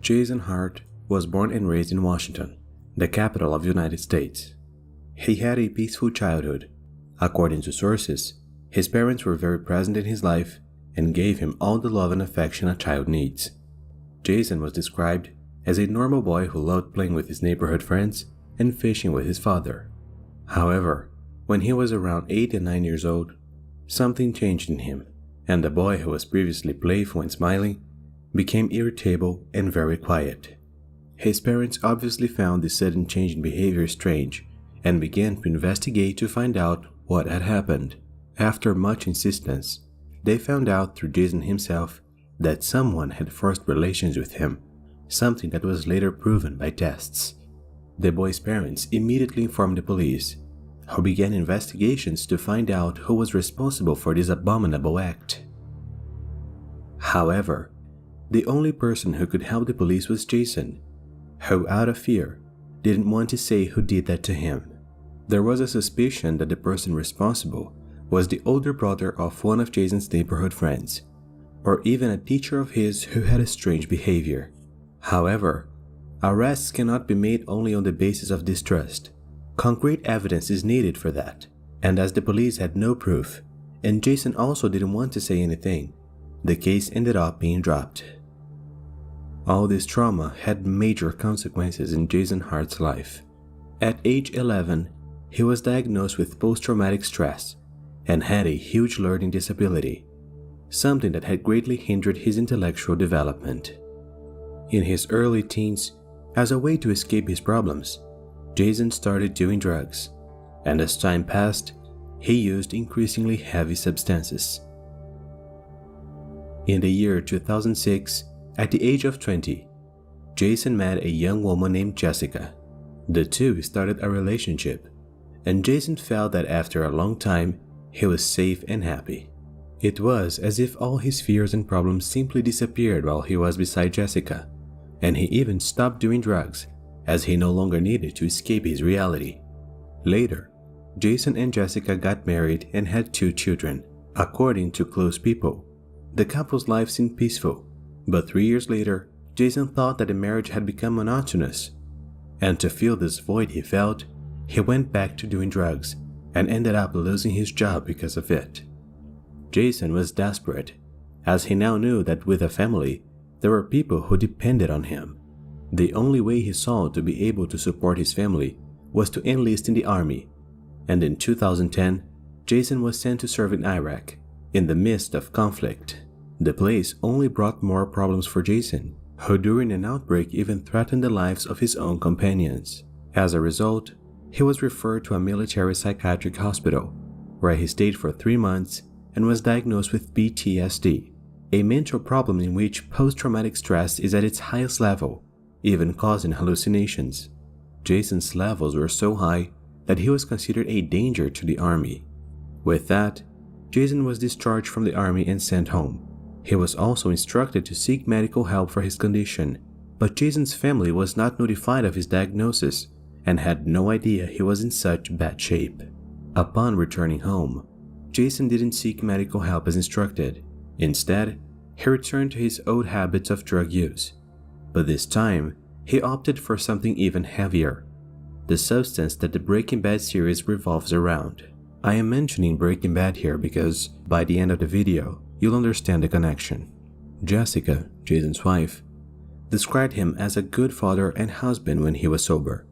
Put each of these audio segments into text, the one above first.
Jason Hart was born and raised in Washington, the capital of the United States. He had a peaceful childhood. According to sources, his parents were very present in his life and gave him all the love and affection a child needs. Jason was described as a normal boy who loved playing with his neighborhood friends and fishing with his father. However, when he was around 8 and 9 years old, something changed in him, and the boy who was previously playful and smiling became irritable and very quiet. His parents obviously found this sudden change in behavior strange and began to investigate to find out what had happened. After much insistence, they found out through Jason himself that someone had forced relations with him, something that was later proven by tests. The boy's parents immediately informed the police, who began investigations to find out who was responsible for this abominable act. However, the only person who could help the police was Jason, who, out of fear, didn't want to say who did that to him. There was a suspicion that the person responsible was the older brother of one of Jason's neighborhood friends, or even a teacher of his who had a strange behavior. However, arrests cannot be made only on the basis of distrust. Concrete evidence is needed for that, and as the police had no proof, and Jason also didn't want to say anything, the case ended up being dropped. All this trauma had major consequences in Jason Hart's life. At age 11, he was diagnosed with post-traumatic stress and had a huge learning disability, something that had greatly hindered his intellectual development. In his early teens, as a way to escape his problems, Jason started doing drugs, and as time passed, he used increasingly heavy substances. In the year 2006, at the age of 20, Jason met a young woman named Jessica. The two started a relationship, and Jason felt that after a long time, he was safe and happy. It was as if all his fears and problems simply disappeared while he was beside Jessica, and he even stopped doing drugs as he no longer needed to escape his reality. Later, Jason and Jessica got married and had 2 children. According to close people, the couple's life seemed peaceful, but 3 years later, Jason thought that the marriage had become monotonous, and to fill this void he felt, he went back to doing drugs and ended up losing his job because of it. Jason was desperate, as he now knew that with a family, there were people who depended on him. The only way he saw to be able to support his family was to enlist in the army, and in 2010, Jason was sent to serve in Iraq, in the midst of conflict. The place only brought more problems for Jason, who during an outbreak even threatened the lives of his own companions. As a result, he was referred to a military psychiatric hospital, where he stayed for 3 months and was diagnosed with PTSD, a mental problem in which post-traumatic stress is at its highest level, even causing hallucinations. Jason's levels were so high that he was considered a danger to the army. With that, Jason was discharged from the army and sent home. He was also instructed to seek medical help for his condition, but Jason's family was not notified of his diagnosis and had no idea he was in such bad shape. Upon returning home, Jason didn't seek medical help as instructed. Instead, he returned to his old habits of drug use. But this time, he opted for something even heavier, the substance that the Breaking Bad series revolves around. I am mentioning Breaking Bad here because, by the end of the video, you'll understand the connection. Jessica, Jason's wife, described him as a good father and husband when he was sober.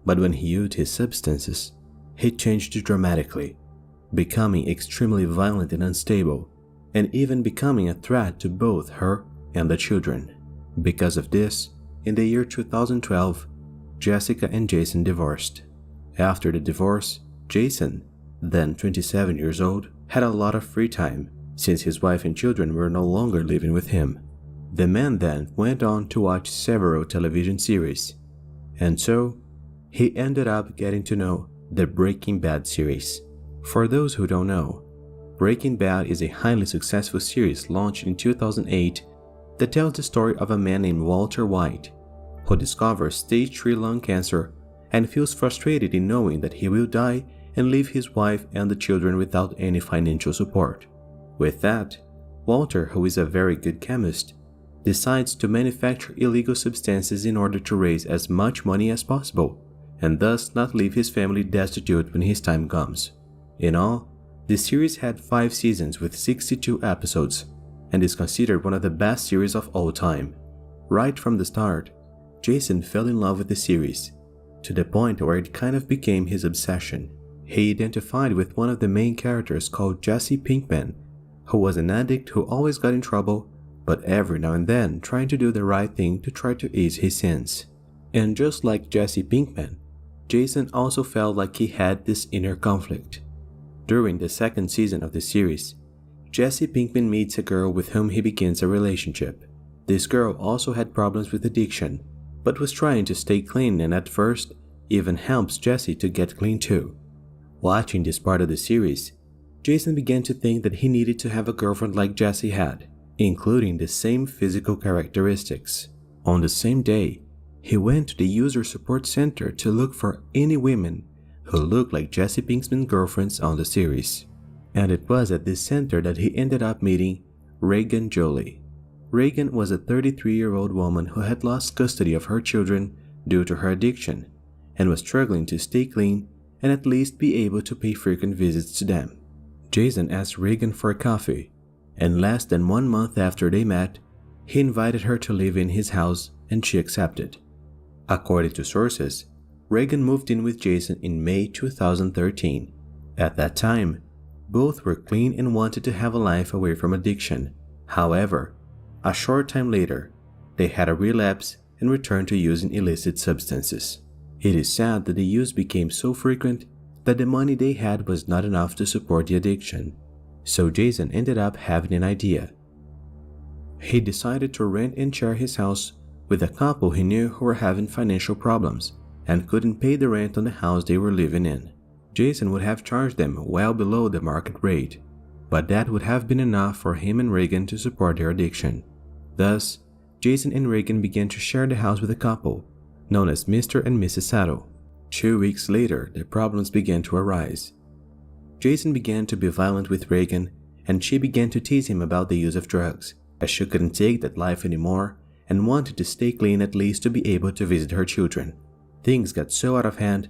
But when he used his substances, he changed dramatically, becoming extremely violent and unstable, and even becoming a threat to both her and the children. Because of this, in the year 2012, Jessica and Jason divorced. After the divorce, Jason, then 27 years old, had a lot of free time since his wife and children were no longer living with him. The man then went on to watch several television series, and so he ended up getting to know the Breaking Bad series. For those who don't know, Breaking Bad is a highly successful series launched in 2008 that tells the story of a man named Walter White, who discovers stage 3 lung cancer and feels frustrated in knowing that he will die and leave his wife and the children without any financial support. With that, Walter, who is a very good chemist, decides to manufacture illegal substances in order to raise as much money as possible and thus not leave his family destitute when his time comes. In all, the series had 5 seasons with 62 episodes and is considered one of the best series of all time. Right from the start, Jason fell in love with the series, to the point where it kind of became his obsession. He identified with one of the main characters called Jesse Pinkman, who was an addict who always got in trouble, but every now and then trying to do the right thing to try to ease his sins. And just like Jesse Pinkman, Jason also felt like he had this inner conflict. During the 2nd season of the series, Jesse Pinkman meets a girl with whom he begins a relationship. This girl also had problems with addiction, but was trying to stay clean and at first even helps Jesse to get clean too. Watching this part of the series, Jason began to think that he needed to have a girlfriend like Jesse had, including the same physical characteristics. On the same day, he went to the user support center to look for any women who looked like Jesse Pinkman's girlfriends on the series. And it was at this center that he ended up meeting Reagan Jolie. Reagan was a 33-year-old woman who had lost custody of her children due to her addiction and was struggling to stay clean and at least be able to pay frequent visits to them. Jason asked Reagan for a coffee, and less than 1 month after they met, he invited her to live in his house and she accepted. According to sources, Reagan moved in with Jason in May 2013. At that time, both were clean and wanted to have a life away from addiction. However, a short time later, they had a relapse and returned to using illicit substances. It is sad that the use became so frequent that the money they had was not enough to support the addiction. So Jason ended up having an idea. He decided to rent and share his house with a couple he knew who were having financial problems and couldn't pay the rent on the house they were living in. Jason would have charged them well below the market rate, but that would have been enough for him and Reagan to support their addiction. Thus, Jason and Reagan began to share the house with a couple, known as Mr. and Mrs. Saddle. 2 weeks later, the problems began to arise. Jason began to be violent with Reagan, and she began to tease him about the use of drugs, as she couldn't take that life anymore and wanted to stay clean at least to be able to visit her children. Things got so out of hand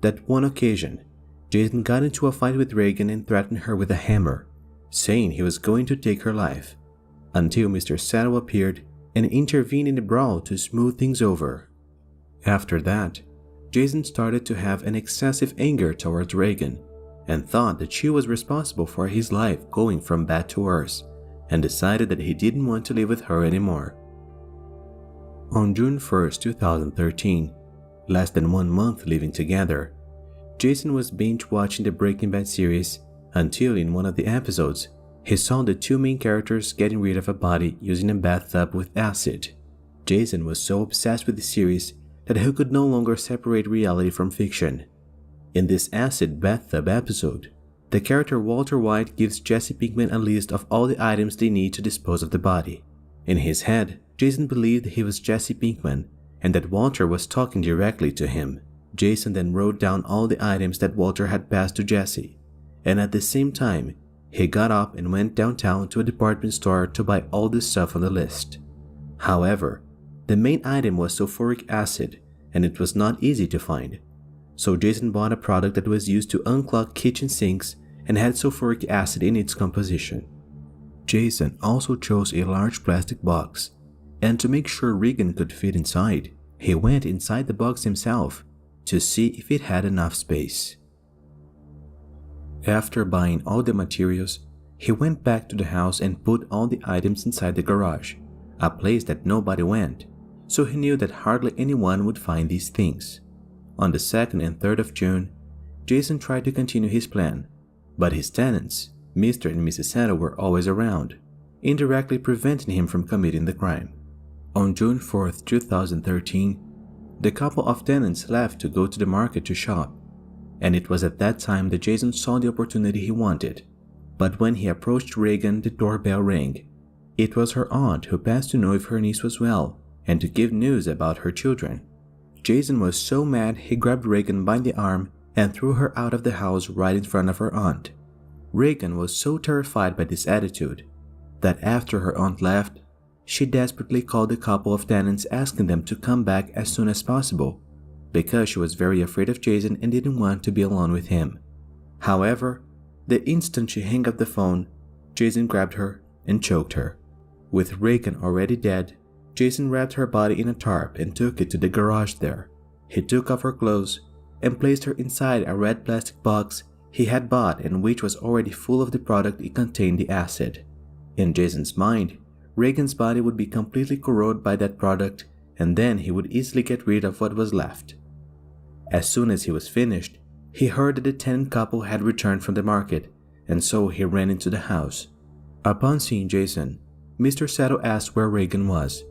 that one occasion, Jason got into a fight with Reagan and threatened her with a hammer, saying he was going to take her life, until Mr. Saddle appeared and intervened in the brawl to smooth things over. After that, Jason started to have an excessive anger towards Reagan and thought that she was responsible for his life going from bad to worse, and decided that he didn't want to live with her anymore. On June 1, 2013, less than 1 month living together, Jason was binge-watching the Breaking Bad series until in one of the episodes, he saw the 2 main characters getting rid of a body using a bathtub with acid. Jason was so obsessed with the series that he could no longer separate reality from fiction. In this acid bathtub episode, the character Walter White gives Jesse Pinkman a list of all the items they need to dispose of the body. In his head, Jason believed he was Jesse Pinkman and that Walter was talking directly to him. Jason then wrote down all the items that Walter had passed to Jesse, and at the same time, he got up and went downtown to a department store to buy all the stuff on the list. However, the main item was sulfuric acid, and it was not easy to find. So Jason bought a product that was used to unclog kitchen sinks and had sulfuric acid in its composition. Jason also chose a large plastic box, and to make sure Reagan could fit inside, he went inside the box himself to see if it had enough space. After buying all the materials, he went back to the house and put all the items inside the garage, a place that nobody went, so he knew that hardly anyone would find these things. On the 2nd and 3rd of June, Jason tried to continue his plan, but his tenants, Mr. and Mrs. Saddle, were always around, indirectly preventing him from committing the crime. On June 4, 2013, the couple of tenants left to go to the market to shop, and it was at that time that Jason saw the opportunity he wanted. But when he approached Reagan, the doorbell rang. It was her aunt who passed to know if her niece was well and to give news about her children. Jason was so mad he grabbed Reagan by the arm and threw her out of the house right in front of her aunt. Reagan was so terrified by this attitude that after her aunt left, she desperately called a couple of tenants asking them to come back as soon as possible because she was very afraid of Jason and didn't want to be alone with him. However, the instant she hung up the phone, Jason grabbed her and choked her. With Reagan already dead, Jason wrapped her body in a tarp and took it to the garage there. He took off her clothes and placed her inside a red plastic box he had bought and which was already full of the product it contained the acid. In Jason's mind, Reagan's body would be completely corroded by that product and then he would easily get rid of what was left. As soon as he was finished, he heard that the tenant couple had returned from the market and so he ran into the house. Upon seeing Jason, Mr. Sato asked where Reagan was,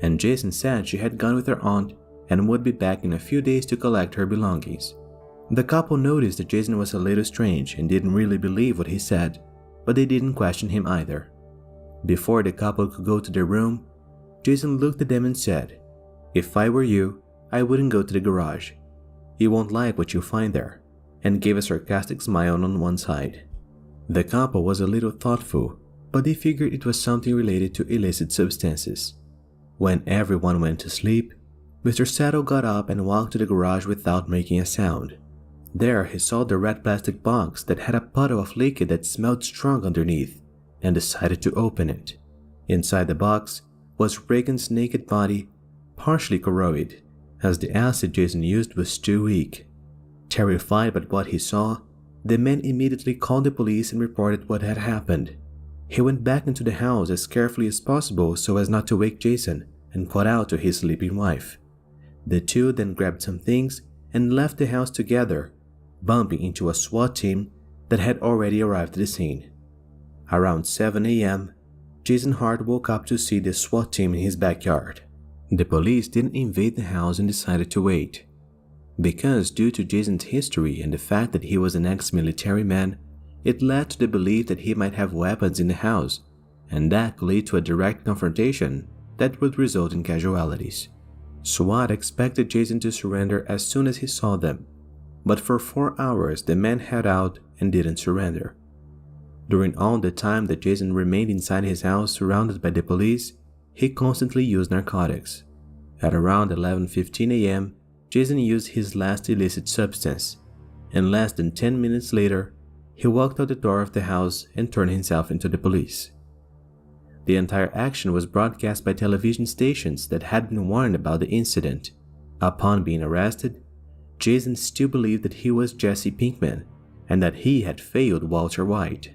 and Jason said she had gone with her aunt and would be back in a few days to collect her belongings. The couple noticed that Jason was a little strange and didn't really believe what he said, but they didn't question him either. Before the couple could go to their room, Jason looked at them and said, "If I were you, I wouldn't go to the garage. You won't like what you'll find there," and gave a sarcastic smile on one side. The couple was a little thoughtful, but they figured it was something related to illicit substances. When everyone went to sleep, Mr. Sato got up and walked to the garage without making a sound. There he saw the red plastic box that had a puddle of liquid that smelled strong underneath and decided to open it. Inside the box was Reagan's naked body, partially corroded, as the acid Jason used was too weak. Terrified by what he saw, the man immediately called the police and reported what had happened. He went back into the house as carefully as possible so as not to wake Jason and called out to his sleeping wife. The two then grabbed some things and left the house together, bumping into a SWAT team that had already arrived at the scene. Around 7 a.m., Jason Hart woke up to see the SWAT team in his backyard. The police didn't invade the house and decided to wait. Because due to Jason's history and the fact that he was an ex-military man, it led to the belief that he might have weapons in the house, and that could lead to a direct confrontation that would result in casualties. SWAT expected Jason to surrender as soon as he saw them, but for 4 hours the man held out and didn't surrender. During all the time that Jason remained inside his house surrounded by the police, he constantly used narcotics. At around 11:15 a.m., Jason used his last illicit substance, and less than 10 minutes later, he walked out the door of the house and turned himself into the police. The entire action was broadcast by television stations that had been warned about the incident. Upon being arrested, Jason still believed that he was Jesse Pinkman and that he had failed Walter White.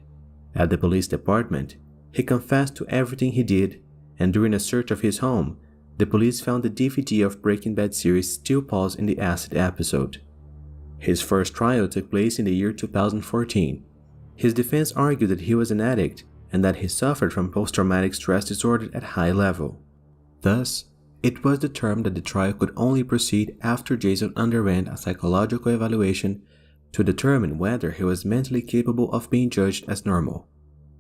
At the police department, he confessed to everything he did, and during a search of his home, the police found the DVD of Breaking Bad series still paused in the acid episode. His first trial took place in the year 2014. His defense argued that he was an addict and that he suffered from post-traumatic stress disorder at high level. Thus, it was determined that the trial could only proceed after Jason underwent a psychological evaluation to determine whether he was mentally capable of being judged as normal.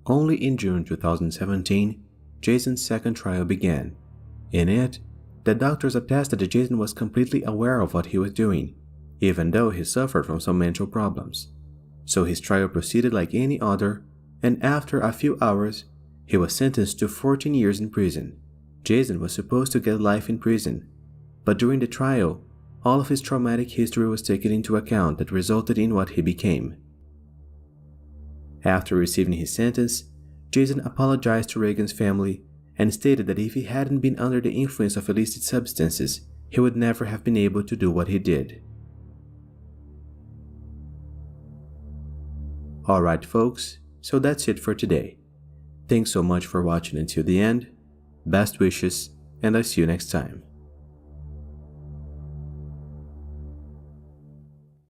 Only in June 2017, Jason's second trial began. In it, the doctors attested that Jason was completely aware of what he was doing, even though he suffered from some mental problems. So his trial proceeded like any other, and after a few hours, he was sentenced to 14 years in prison. Jason was supposed to get life in prison, but during the trial, all of his traumatic history was taken into account that resulted in what he became. After receiving his sentence, Jason apologized to Reagan's family and stated that if he hadn't been under the influence of illicit substances, he would never have been able to do what he did. Alright folks, so that's it for today. Thanks so much for watching until the end. Best wishes, and I'll see you next time.